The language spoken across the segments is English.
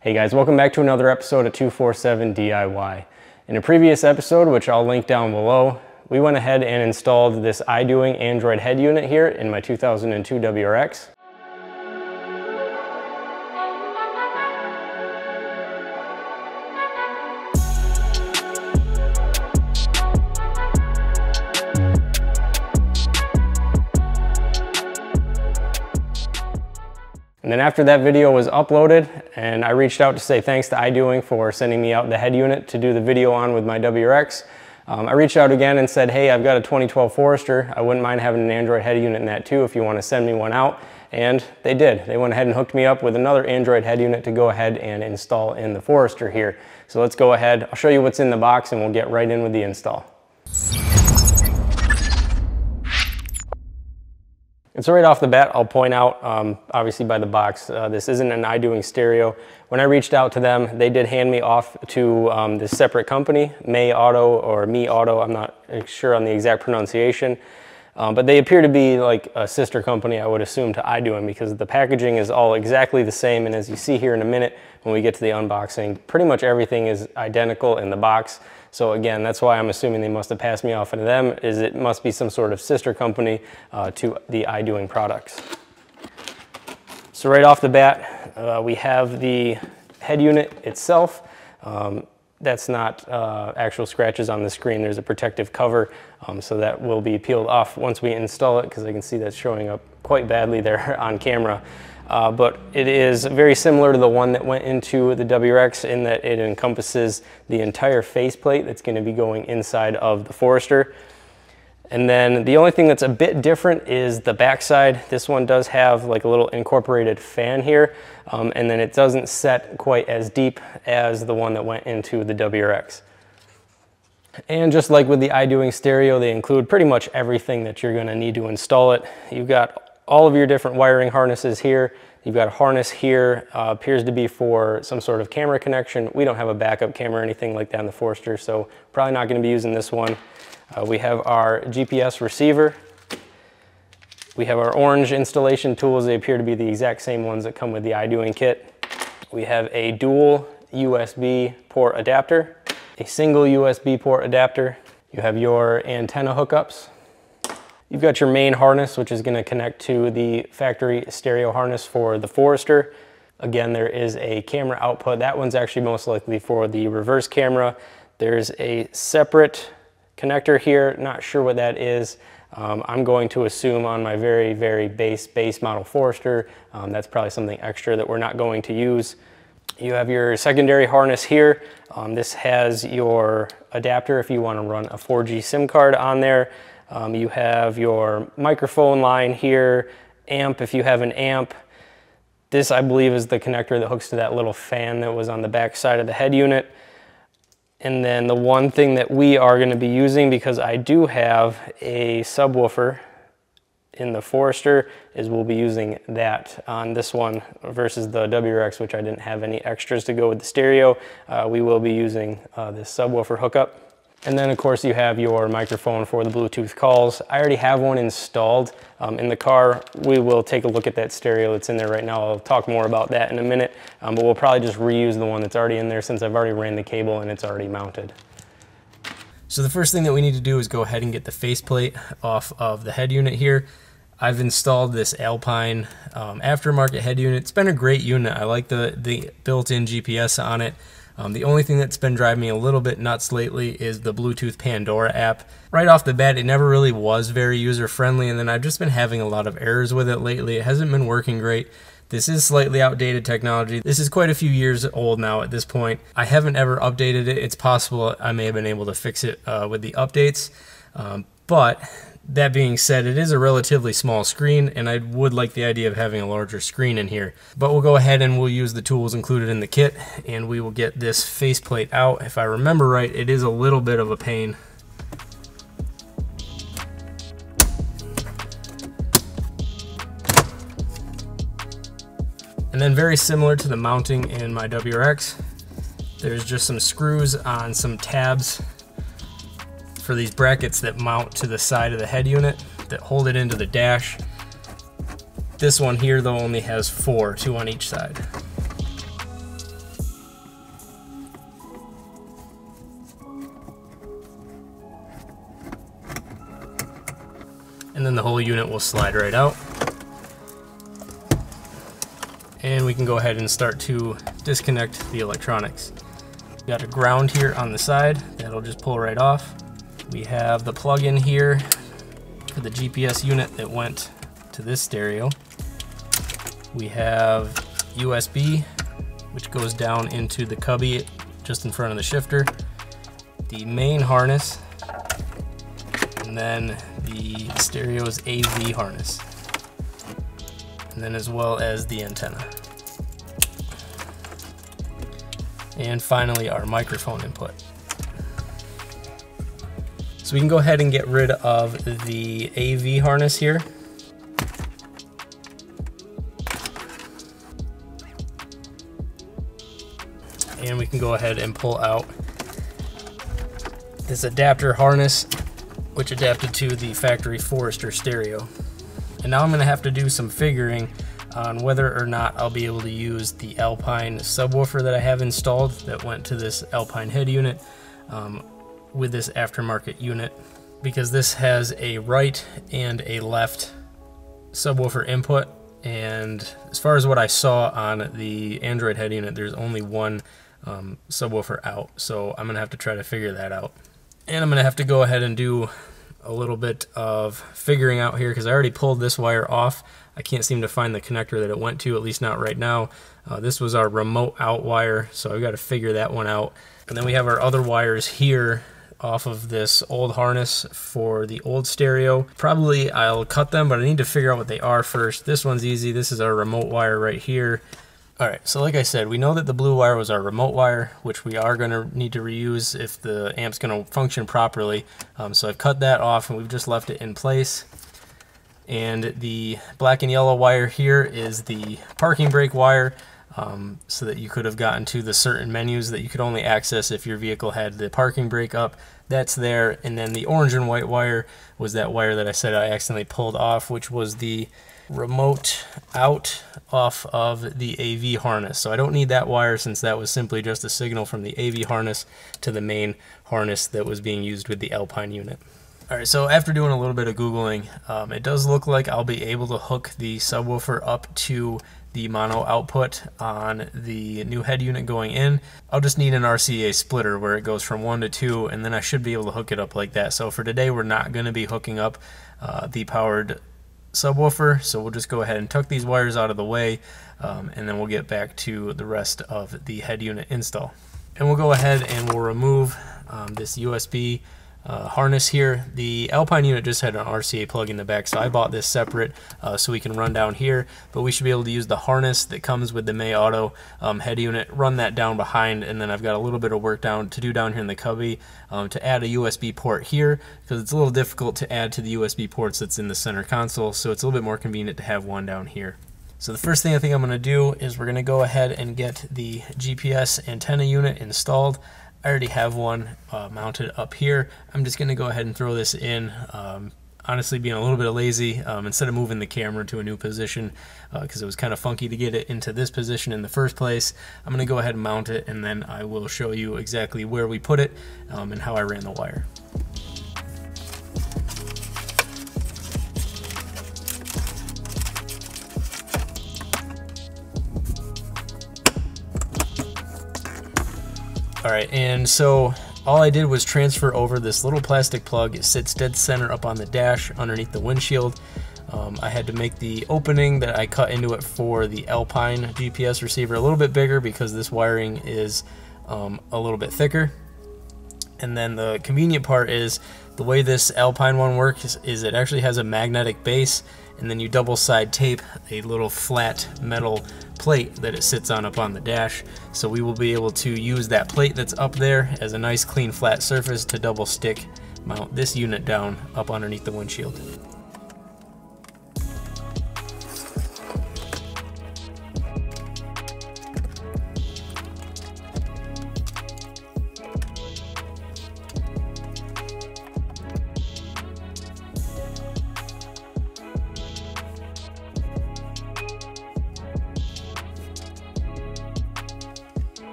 Hey guys, welcome back to another episode of 247 DIY. In a previous episode, which I'll link down below, we went ahead and installed this iDoing Android head unit here in my 2002 WRX. And then after that video was uploaded and I reached out to say thanks to iDoing for sending me out the head unit to do the video on with my WRX. I reached out again and said, hey, I've got a 2012 Forester. I wouldn't mind having an Android head unit in that too if you want to send me one out. And they did. They went ahead and hooked me up with another Android head unit to go ahead and install in the Forester here. So let's go ahead. I'll show you what's in the box and we'll get right in with the install. And so right off the bat, I'll point out, obviously by the box, this isn't an iDoing stereo. When I reached out to them, they did hand me off to this separate company, Meiauto or Meiauto, I'm not sure on the exact pronunciation. But they appear to be like a sister company, I would assume, to iDoing because the packaging is all exactly the same. And as you see here in a minute, when we get to the unboxing, pretty much everything is identical in the box. So again, that's why I'm assuming they must have passed me off to them, is it must be some sort of sister company to the iDoing products. So right off the bat, we have the head unit itself. That's not actual scratches on the screen. There's a protective cover, so that will be peeled off once we install it, because I can see that's showing up quite badly there on camera. But it is very similar to the one that went into the WRX in that it encompasses the entire faceplate that's going to be going inside of the Forester. And then the only thing that's a bit different is the backside. This one does have like a little incorporated fan here, and then it doesn't set quite as deep as the one that went into the WRX. And just like with the iDoing stereo, they include pretty much everything that you're going to need to install it. You've got all of your different wiring harnesses here. You've got a harness here, appears to be for some sort of camera connection. We don't have a backup camera or anything like that in the Forester, so probably not going to be using this one. We have our GPS receiver. We have our orange installation tools. They appear to be the exact same ones that come with the iDoing kit. We have a dual USB port adapter, a single USB port adapter. You have your antenna hookups. You've got your main harness, which is going to connect to the factory stereo harness for the Forester. Again, there is a camera output. That one's actually most likely for the reverse camera. There's a separate connector here. Not sure what that is. I'm going to assume on my very, very base model Forester, that's probably something extra that we're not going to use. You have your secondary harness here. This has your adapter if you want to run a 4G SIM card on there. You have your microphone line here, amp if you have an amp. This, I believe, is the connector that hooks to that little fan that was on the back side of the head unit. And then the one thing that we are going to be using, because I do have a subwoofer in the Forester, is we'll be using that on this one versus the WRX, which I didn't have any extras to go with the stereo. We will be using this subwoofer hookup. And then of course you have your microphone for the Bluetooth calls. I already have one installed in the car. We will take a look at that stereo that's in there right now. I'll talk more about that in a minute, but we'll probably just reuse the one that's already in there since I've already ran the cable and it's already mounted. So the first thing that we need to do is go ahead and get the faceplate off of the head unit here. I've installed this Alpine aftermarket head unit. It's been a great unit. I like the built-in GPS on it. The only thing that's been driving me a little bit nuts lately is the Bluetooth Pandora app. Right off the bat, it never really was very user-friendly, and then I've just been having a lot of errors with it lately. It hasn't been working great. This is slightly outdated technology. This is quite a few years old now at this point. I haven't ever updated it. It's possible I may have been able to fix it with the updates, but that being said, it is a relatively small screen, and I would like the idea of having a larger screen in here. But we'll go ahead and we'll use the tools included in the kit, and we will get this faceplate out. If I remember right, it is a little bit of a pain. And then very similar to the mounting in my WRX, there's just some screws on some tabs for these brackets that mount to the side of the head unit that hold it into the dash. This one here though only has 4, 2 on each side. and then the whole unit will slide right out. And we can go ahead and start to disconnect the electronics. We got a ground here on the side, that'll just pull right off. We have the plug-in here for the GPS unit that went to this stereo. We have USB, which goes down into the cubby just in front of the shifter, the main harness, and then the stereo's AV harness, and then as well as the antenna. And finally, our microphone input. So we can go ahead and get rid of the AV harness here. And we can go ahead and pull out this adapter harness, which adapted to the factory Forester stereo. And now I'm going to have to do some figuring on whether or not I'll be able to use the Alpine subwoofer that I have installed that went to this Alpine head unit with this aftermarket unit, because this has a right and a left subwoofer input, and as far as what I saw on the Android head unit, there's only one subwoofer out, so I'm gonna have to try to figure that out. And I'm gonna have to go ahead and do a little bit of figuring out here, because I already pulled this wire off. I can't seem to find the connector that it went to, at least not right now. This was our remote out wire, so I've got to figure that one out. And then we have our other wires here off of this old harness for the old stereo. Probably I'll cut them, but I need to figure out what they are first. This one's easy. This is our remote wire right here. Alright, so like I said, we know that the blue wire was our remote wire, which we are going to need to reuse if the amp's going to function properly. So I've cut that off and we've just left it in place. And the black and yellow wire here is the parking brake wire, so that you could have gotten to the certain menus that you could only access if your vehicle had the parking brake up. That's there. And then the orange and white wire was that wire that I said I accidentally pulled off, which was the remote out off of the AV harness. So I don't need that wire, since that was simply just a signal from the AV harness to the main harness that was being used with the Alpine unit. Alright, so after doing a little bit of Googling, it does look like I'll be able to hook the subwoofer up to the mono output on the new head unit going in. I'll just need an RCA splitter where it goes from 1 to 2, and then I should be able to hook it up like that. So for today, we're not going to be hooking up the powered subwoofer, so we'll just go ahead and tuck these wires out of the way, and then we'll get back to the rest of the head unit install. And we'll go ahead and we'll remove this USB harness here. The Alpine unit just had an RCA plug in the back, so I bought this separate so we can run down here, but we should be able to use the harness that comes with the Meiauto head unit, run that down behind, and then I've got a little bit of work to do down here in the cubby to add a USB port here, because it's a little difficult to add to the USB ports that's in the center console, so it's a little bit more convenient to have one down here. So the first thing I think I'm going to do is we're going to go ahead and get the GPS antenna unit installed. I already have one mounted up here. I'm just going to go ahead and throw this in. Honestly, being a little bit lazy, instead of moving the camera to a new position, because it was kind of funky to get it into this position in the first place, I'm going to go ahead and mount it, and then I will show you exactly where we put it and how I ran the wire. Alright, and so all I did was transfer over this little plastic plug. It sits dead center up on the dash underneath the windshield. I had to make the opening that I cut into it for the Alpine GPS receiver a little bit bigger, because this wiring is a little bit thicker. And then the convenient part is the way this Alpine one works is it actually has a magnetic base, and then you double side tape a little flat metal plate that it sits on up on the dash. So we will be able to use that plate that's up there as a nice clean flat surface to double stick mount this unit down up underneath the windshield.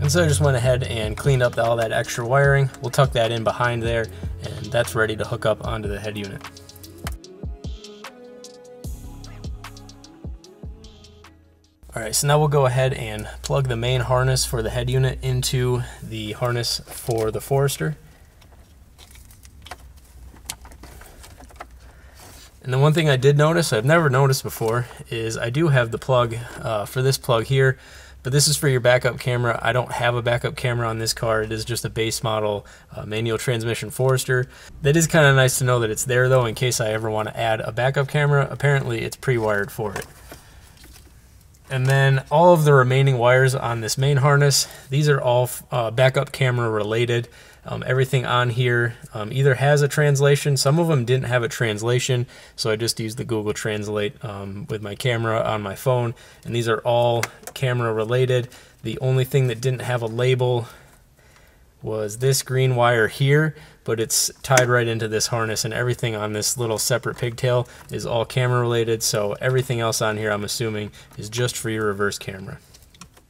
And so I just went ahead and cleaned up all that extra wiring. We'll tuck that in behind there, and that's ready to hook up onto the head unit. Alright, so now we'll go ahead and plug the main harness for the head unit into the harness for the Forester. And the one thing I did notice, I've never noticed before, is I do have the plug for this plug here, but this is for your backup camera. I don't have a backup camera on this car. It is just a base model manual transmission Forester. That is kind of nice to know that it's there though, in case I ever want to add a backup camera. Apparently it's pre-wired for it. And then all of the remaining wires on this main harness, these are all backup camera related. Everything on here either has a translation. Some of them didn't have a translation, so I just used the Google Translate with my camera on my phone. And these are all camera related. The only thing that didn't have a label was this green wire here, but it's tied right into this harness, and everything on this little separate pigtail is all camera related, so everything else on here I'm assuming is just for your reverse camera.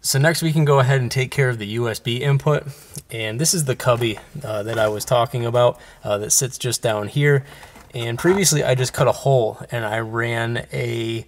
So next we can go ahead and take care of the USB input, and this is the cubby that I was talking about that sits just down here. And previously I just cut a hole and I ran a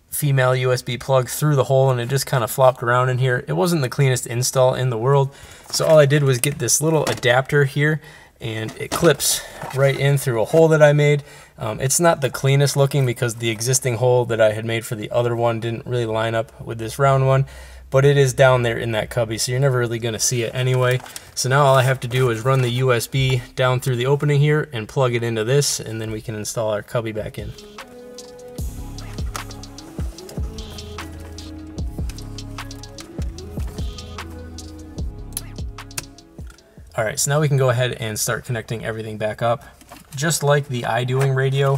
female USB plug through the hole, and it just kind of flopped around in here. It wasn't the cleanest install in the world, so all I did was get this little adapter here, and it clips right in through a hole that I made. It's not the cleanest looking because the existing hole that I had made for the other one didn't really line up with this round one, but it is down there in that cubby, so you're never really going to see it anyway. So now all I have to do is run the USB down through the opening here and plug it into this, and then we can install our cubby back in. Alright, so now we can go ahead and start connecting everything back up. Just like the iDoing radio,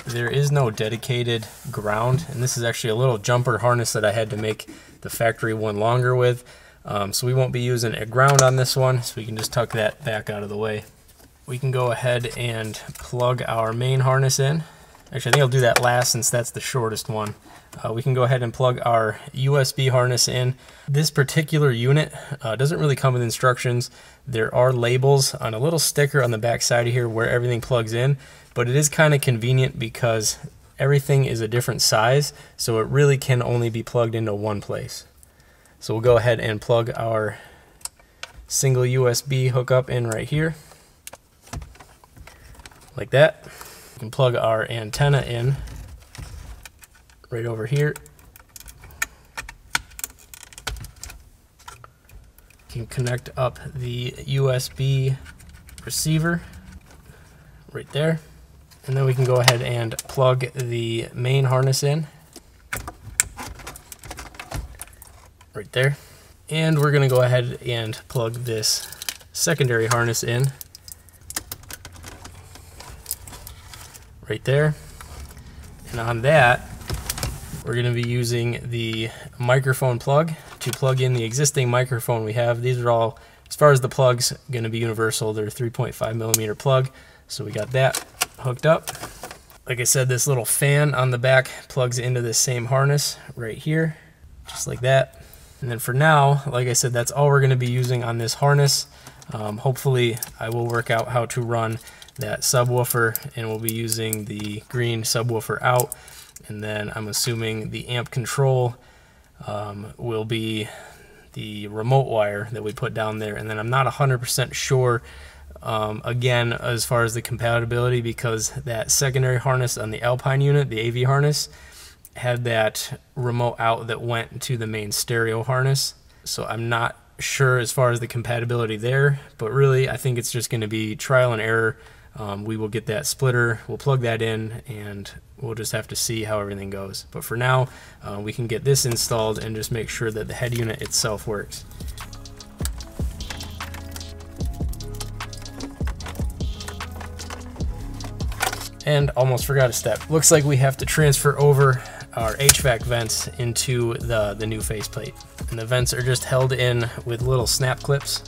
there is no dedicated ground, and this is actually a little jumper harness that I had to make the factory one longer with. So we won't be using a ground on this one, so we can just tuck that back out of the way. We can go ahead and plug our main harness in. Actually, I think I'll do that last since that's the shortest one. We can go ahead and plug our USB harness in. This particular unit doesn't really come with instructions. There are labels on a little sticker on the back side of here where everything plugs in, but it is kind of convenient because everything is a different size, so it really can only be plugged into one place. So we'll go ahead and plug our single USB hookup in right here, like that. We can plug our antenna in right over here. You can connect up the USB receiver right there, and then we can go ahead and plug the main harness in right there. And we're going to go ahead and plug this secondary harness in right there. And on that, we're going to be using the microphone plug to plug in the existing microphone we have. These are all, as far as the plugs, going to be universal. They're 3.5 millimeter plug, so we got that hooked up. Like I said, this little fan on the back plugs into this same harness right here, just like that. And then for now, like I said, that's all we're going to be using on this harness. Hopefully I will work out how to run that subwoofer, and we'll be using the green subwoofer out. And then I'm assuming the amp control will be the remote wire that we put down there. And then I'm not 100% sure, again, as far as the compatibility, because that secondary harness on the Alpine unit, the AV harness, had that remote out that went to the main stereo harness. So I'm not sure as far as the compatibility there, but really I think it's just going to be trial and error. We will get that splitter, we'll plug that in, and we'll just have to see how everything goes. But for now, we can get this installed and just make sure that the head unit itself works. And almost forgot a step. Looks like we have to transfer over our HVAC vents into the new faceplate. And the vents are just held in with little snap clips.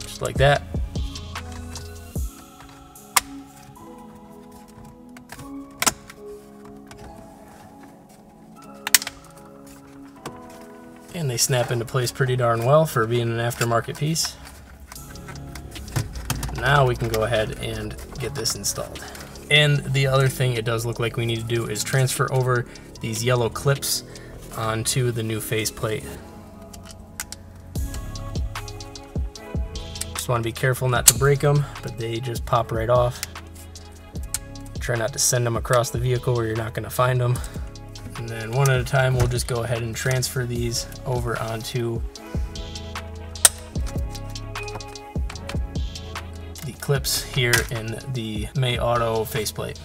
Just like that. and they snap into place pretty darn well for being an aftermarket piece. Now we can go ahead and get this installed. And the other thing it does look like we need to do is transfer over these yellow clips onto the new faceplate. Just want to be careful not to break them, but they just pop right off. Try not to send them across the vehicle where you're not going to find them. And then one at a time, we'll just go ahead and transfer these over onto the clips here in the Meiauto faceplate.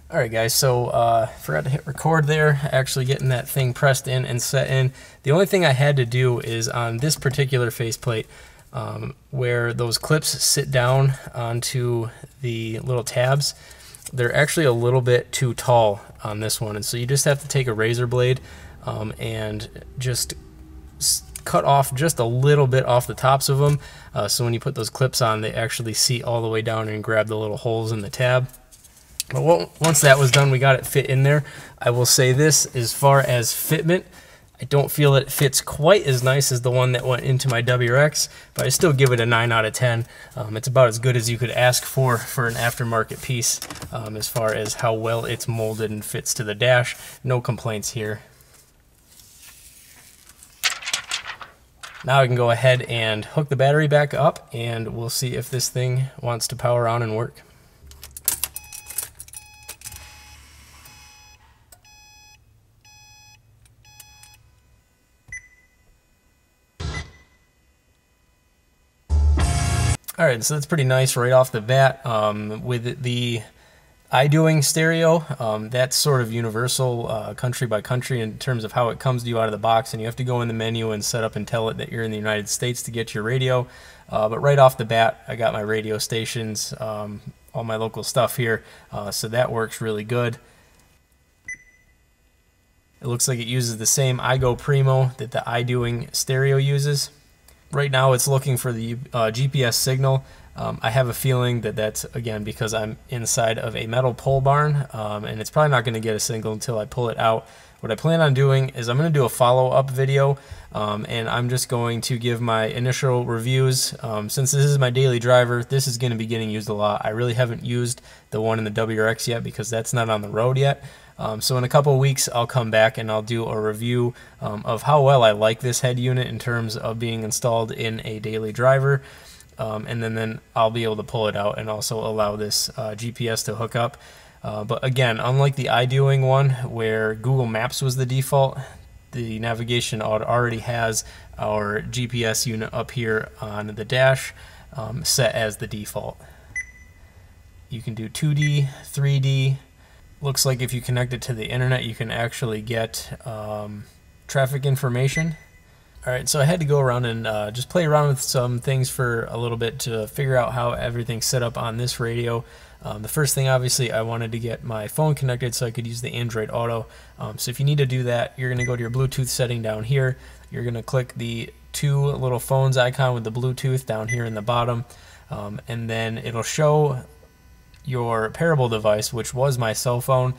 Alright guys, so forgot to hit record there, actually getting that thing pressed in and set in. The only thing I had to do is on this particular faceplate, where those clips sit down onto the little tabs, they're actually a little bit too tall on this one, and so you just have to take a razor blade and just cut off just a little bit off the tops of them, so when you put those clips on, they actually seat all the way down and grab the little holes in the tab. But once that was done, we got it fit in there. I will say this, as far as fitment, I don't feel it fits quite as nice as the one that went into my WRX, but I still give it a 9 out of 10. It's about as good as you could ask for an aftermarket piece, as far as how well it's molded and fits to the dash. No complaints here. Now I can go ahead and hook the battery back up, and we'll see if this thing wants to power on and work. Alright, so that's pretty nice right off the bat. With the iDoing stereo, that's sort of universal country by country in terms of how it comes to you out of the box, and you have to go in the menu and set up and tell it that you're in the United States to get your radio. But right off the bat, I got my radio stations, all my local stuff here, so that works really good. It looks like it uses the same iGo Primo that the iDoing stereo uses. Right now it's looking for the GPS signal. I have a feeling that that's, again, because I'm inside of a metal pole barn, and it's probably not going to get a signal until I pull it out. What I plan on doing is I'm going to do a follow-up video, and I'm just going to give my initial reviews. Since this is my daily driver, this is going to be getting used a lot. I really haven't used the one in the WRX yet because that's not on the road yet. So in a couple of weeks, I'll come back and I'll do a review of how well I like this head unit in terms of being installed in a daily driver. And then I'll be able to pull it out and also allow this GPS to hook up. But again, unlike the iDoing one where Google Maps was the default, the navigation already has our GPS unit up here on the dash set as the default. You can do 2D, 3D. Looks like if you connect it to the internet, you can actually get traffic information. Alright, so I had to go around and just play around with some things for a little bit to figure out how everything's set up on this radio. The first thing, obviously, I wanted to get my phone connected so I could use the Android Auto. So if you need to do that, you're going to go to your Bluetooth setting down here. You're going to click the two little phones icon with the Bluetooth down here in the bottom. And then it'll show your pairable device, which was my cell phone.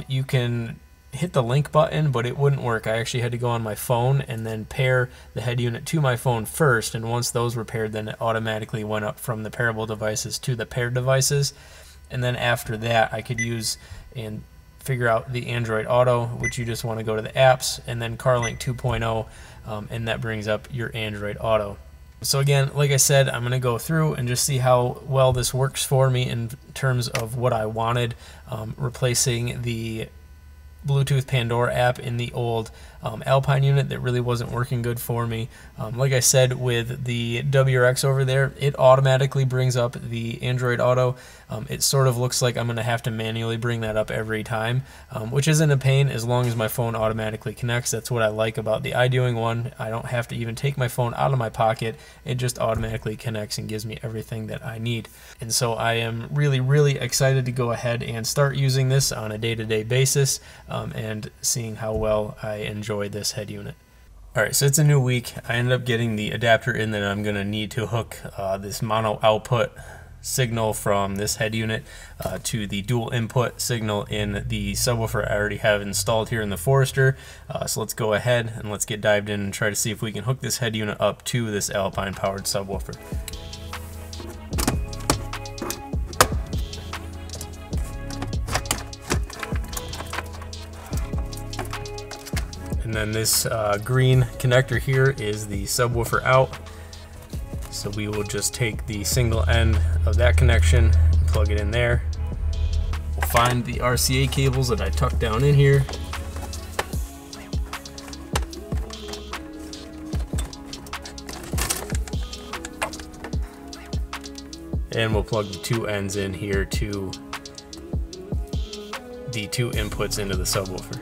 You can hit the link button, but it wouldn't work. I actually had to go on my phone and then pair the head unit to my phone first, and once those were paired, then it automatically went up from the pairable devices to the paired devices. And then after that, I could use and figure out the Android Auto, which you just want to go to the apps and then CarLink 2.0, and that brings up your Android Auto. So again, like I said, I'm going to go through and just see how well this works for me in terms of what I wanted, replacing the Bluetooth Pandora app in the old Alpine unit that really wasn't working good for me. Like I said, with the WRX over there, it automatically brings up the Android Auto. It sort of looks like I'm going to have to manually bring that up every time, which isn't a pain as long as my phone automatically connects. That's what I like about the iDoing one. I don't have to even take my phone out of my pocket. It just automatically connects and gives me everything that I need. And so I am really excited to go ahead and start using this on a day-to-day basis, and seeing how well I enjoy this head unit. Alright, so it's a new week. I ended up getting the adapter in that I'm going to need to hook this mono output signal from this head unit to the dual input signal in the subwoofer I already have installed here in the Forester. So let's go ahead and let's get dived in and try to see if we can hook this head unit up to this Alpine powered subwoofer. And then this green connector here is the subwoofer out. So we will just take the single end of that connection and plug it in there. We'll find the RCA cables that I tucked down in here. And we'll plug the two ends in here to the two inputs into the subwoofer.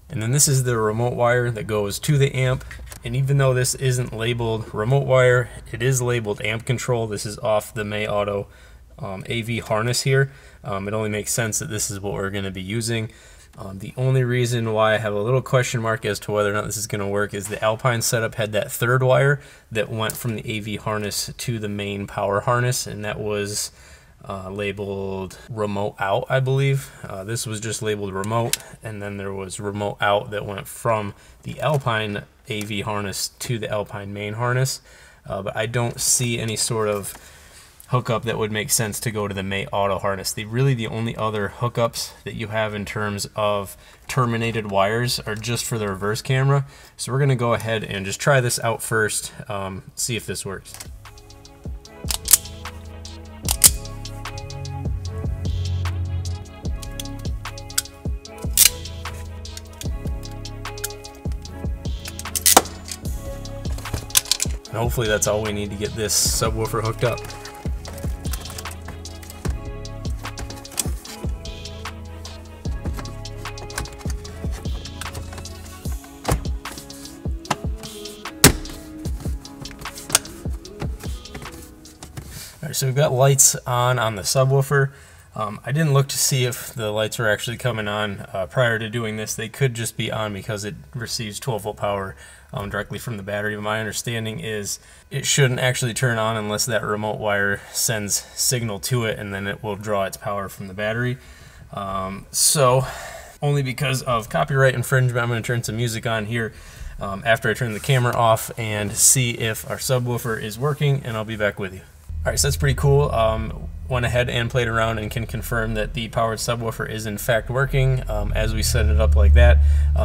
And then this is the remote wire that goes to the amp. And even though this isn't labeled remote wire, it is labeled amp control. This is off the Meiauto AV harness here. It only makes sense that this is what we're going to be using. The only reason why I have a little question mark as to whether or not this is going to work is the Alpine setup had that third wire that went from the AV harness to the main power harness, and that was labeled remote out, I believe. This was just labeled remote, and then there was remote out that went from the Alpine AV harness to the Alpine main harness. But I don't see any sort of hookup that would make sense to go to the Meiauto harness. Really the only other hookups that you have in terms of terminated wires are just for the reverse camera. So we're going to go ahead and just try this out first, see if this works. And hopefully that's all we need to get this subwoofer hooked up. Alright, so we've got lights on the subwoofer. I didn't look to see if the lights were actually coming on prior to doing this. They could just be on because it receives 12-volt power directly from the battery. My understanding is it shouldn't actually turn on unless that remote wire sends signal to it, and then it will draw its power from the battery. So only because of copyright infringement, I'm going to turn some music on here after I turn the camera off and see if our subwoofer is working, and I'll be back with you. Alright, so that's pretty cool. Went ahead and played around and can confirm that the powered subwoofer is in fact working as we set it up like that.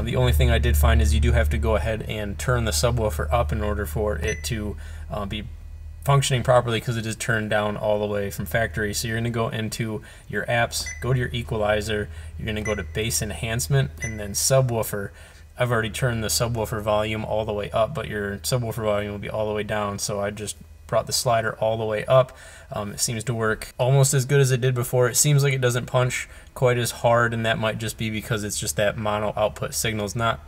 The only thing I did find is you do have to go ahead and turn the subwoofer up in order for it to be functioning properly, because it is turned down all the way from factory. So you're going to go into your apps, go to your equalizer, you're going to go to bass enhancement, and then subwoofer. I've already turned the subwoofer volume all the way up, but your subwoofer volume will be all the way down, so I just brought the slider all the way up. It seems to work almost as good as it did before. It seems like it doesn't punch quite as hard, and that might just be because it's just that mono output signal is not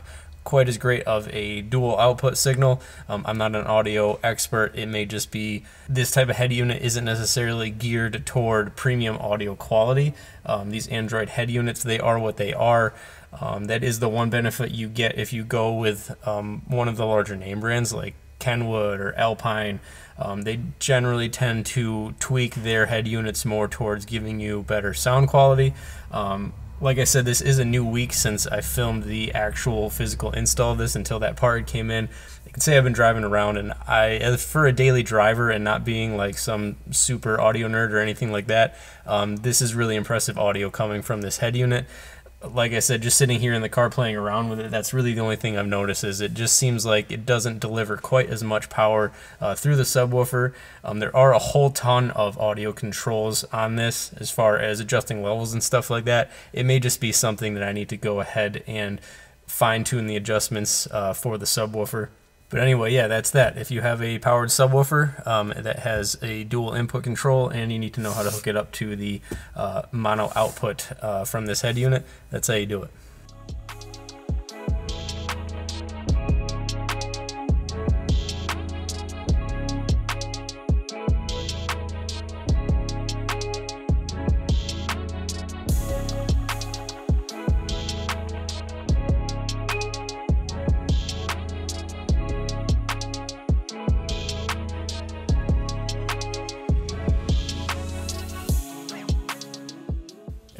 quite as great of a dual output signal. I'm not an audio expert. It may just be this type of head unit isn't necessarily geared toward premium audio quality. These Android head units, they are what they are. That is the one benefit you get if you go with one of the larger name brands like Kenwood or Alpine. They generally tend to tweak their head units more towards giving you better sound quality. Like I said, this is a new week since I filmed the actual physical install of this until that part came in. I can say I've been driving around, and for a daily driver and not being like some super audio nerd or anything like that, this is really impressive audio coming from this head unit. Like I said, just sitting here in the car playing around with it, that's really the only thing I've noticed, is it just seems like it doesn't deliver quite as much power through the subwoofer. There are a whole ton of audio controls on this as far as adjusting levels and stuff like that. It may just be something that I need to go ahead and fine-tune the adjustments for the subwoofer. But anyway, yeah, that's that. If you have a powered subwoofer that has a dual input control and you need to know how to hook it up to the mono output from this head unit, that's how you do it.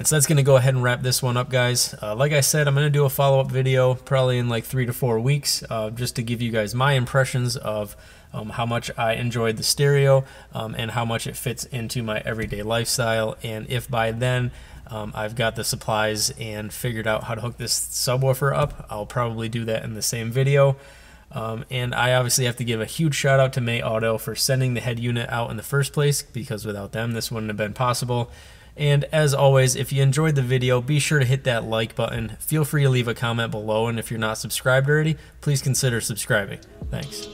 And so that's going to go ahead and wrap this one up, guys. Like I said, I'm going to do a follow-up video probably in like 3 to 4 weeks, just to give you guys my impressions of how much I enjoyed the stereo and how much it fits into my everyday lifestyle. And if by then I've got the supplies and figured out how to hook this subwoofer up, I'll probably do that in the same video. And I obviously have to give a huge shout out to Meiauto for sending the head unit out in the first place, because without them this wouldn't have been possible. And as always, if you enjoyed the video, be sure to hit that like button. Feel free to leave a comment below, and if you're not subscribed already, please consider subscribing. Thanks.